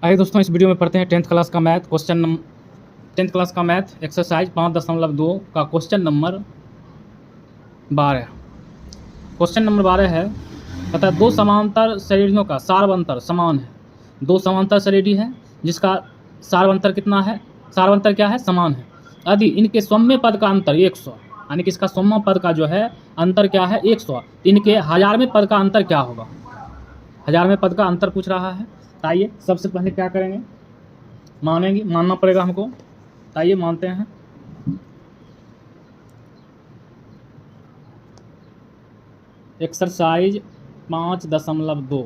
आइए दोस्तों, इस वीडियो में पढ़ते हैं टेंथ क्लास का मैथ एक्सरसाइज 5.2 का क्वेश्चन नंबर 12। क्वेश्चन नंबर 12 है, पता दो समांतर श्रेणियों का सार्वंतर समान है। दो समांतर श्रेणी है जिसका सार्वंतर कितना है, सार्वंतर क्या है, समान है। यदि इनके सौम्य पद का अंतर 100, यानी कि इसका सौम्य पद का जो है अंतर क्या है 100, इनके हजारवें पद का अंतर क्या होगा। हजारवें पद का अंतर पूछ रहा है। आइए सबसे पहले क्या करेंगे, मानना पड़ेगा हमको। आइए मानते हैं। एक्सरसाइज 5.2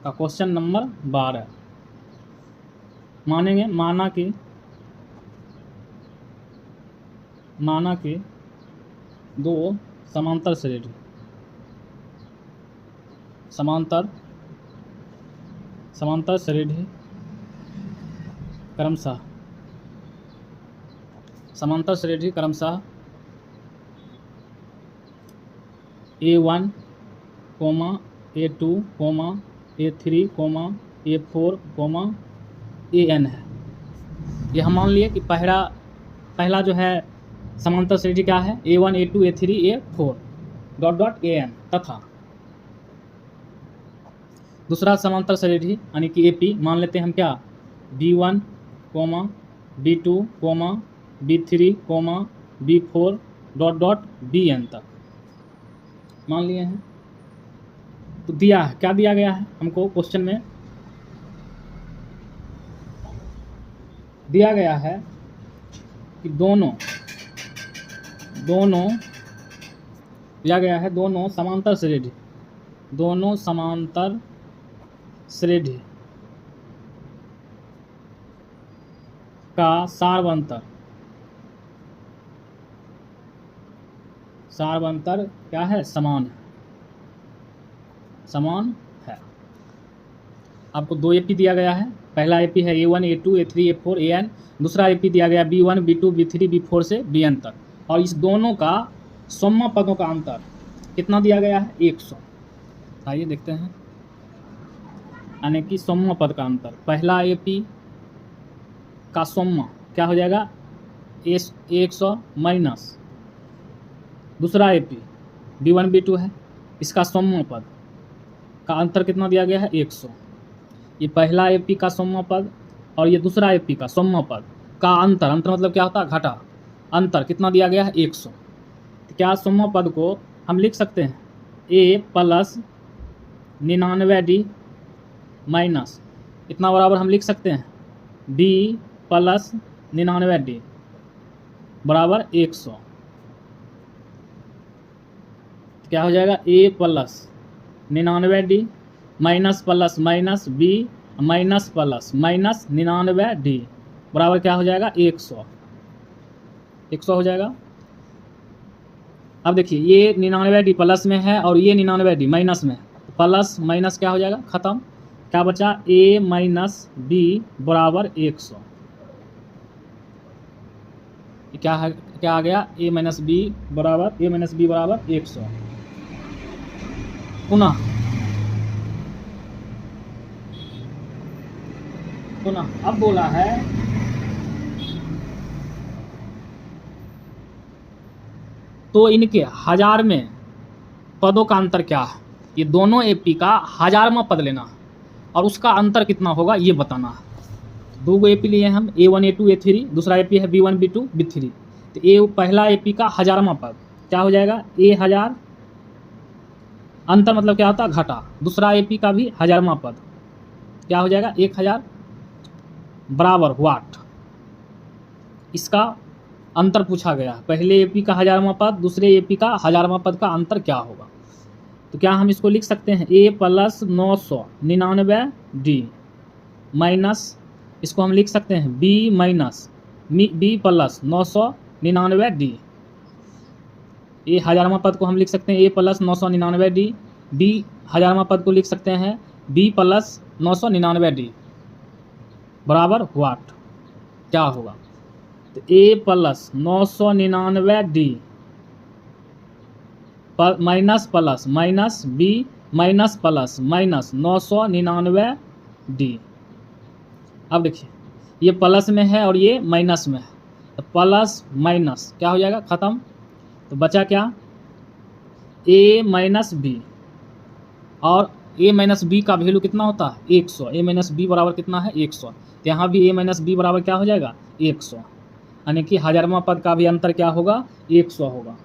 का क्वेश्चन नंबर 12 मानेंगे। माना कि दो समांतर श्रेणी क्रमशः A1, A2, A3, A4, AN है। ये हम मान लिए कि पहला जो है समांतर श्रेणी क्या है, A1, A2, A3, A4 AN, तथा दूसरा समांतर श्रेणी यानी कि AP मान लेते हैं हम क्या, B1, B2, B3, B4 BN तक मान लिए हैं। तो क्या दिया गया है हमको, क्वेश्चन में दिया गया है कि दोनों समांतर श्रेणी का सार्वंतर क्या है, समान है। आपको दो AP दिया गया है। पहला AP है A1, A2, A3, A4, AN। दूसरा AP दिया गया B1, B2, B3, B4 से BN तक, और इस दोनों का सौम्य पदों का अंतर कितना दिया गया है, 100। आइए देखते हैं, यानी कि सौम्य पद का अंतर। पहला AP का सौम्य क्या हो जाएगा, 100 माइनस दूसरा AP B1, B2 है, इसका सौम्य पद का अंतर कितना दिया गया है, 100। ये पहला AP का सौम्य पद और ये दूसरा AP का सौम्य पद का अंतर मतलब क्या होता है, घटा। अंतर कितना दिया गया है, 100। तो क्या सौम्य पद को हम लिख सकते हैं A प्लस 99D माइनस इतना बराबर हम लिख सकते हैं B प्लस 99D बराबर 100। क्या हो जाएगा, A plus 99D minus plus minus B minus plus minus 99D बराबर क्या हो जाएगा, 100 हो जाएगा। अब देखिए, ये 99D प्लस में है और ये 99D माइनस में है। प्लस माइनस क्या हो जाएगा, खत्म। क्या बचा, A माइनस B बराबर 100। क्या आ गया, A माइनस B बराबर 100। पुनः अब बोला है तो इनके हजार में पदों का अंतर क्या है। ये दोनों AP का हजारवां पद लेना और उसका अंतर कितना होगा ये बताना है। दो AP लिए हम, A1, A2, A3, दूसरा AP है B1, B2, B3। तो पहला AP का हजारवां पद क्या हो जाएगा, A 1000, अंतर मतलब क्या होता है, घटा। दूसरा AP का भी हजारवां पद क्या हो जाएगा, 1000 बराबर वाट। इसका अंतर पूछा गया, पहले AP का हजारवां पद, दूसरे AP का हजारवां पद का अंतर क्या होगा। तो क्या हम इसको लिख सकते हैं, A प्लस 999D माइनस इसको हम लिख सकते हैं B minus B plus 999D। ये हजारवां पद को हम लिख सकते हैं A प्लस 999D, B हजारवां पद को लिख सकते हैं B प्लस 999D बराबर वाट। क्या होगा, तो A plus 999D minus plus minus B minus plus minus 999D अब देखिए ये प्लस में है और ये माइनस में है, तो प्लस माइनस क्या हो जाएगा, ख़त्म। तो बचा क्या, ए माइनस बी, और ए माइनस बी का वैल्यू कितना होता है 100, ए माइनस बी बराबर कितना है 100। तो यहाँ भी ए माइनस बी बराबर क्या हो जाएगा 100, यानी कि 1000वां पद का भी अंतर क्या होगा 100 होगा,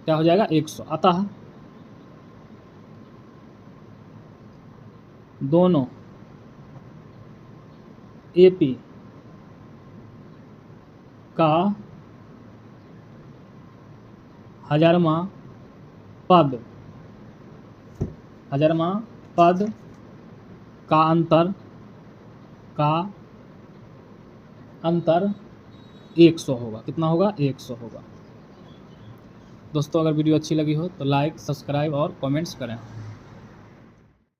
क्या हो जाएगा 100। अतः दोनों एपी का 1000वां पद का अंतर 100 होगा। कितना होगा 100 होगा। दोस्तों अगर वीडियो अच्छी लगी हो तो लाइक, सब्सक्राइब और कमेंट्स करें।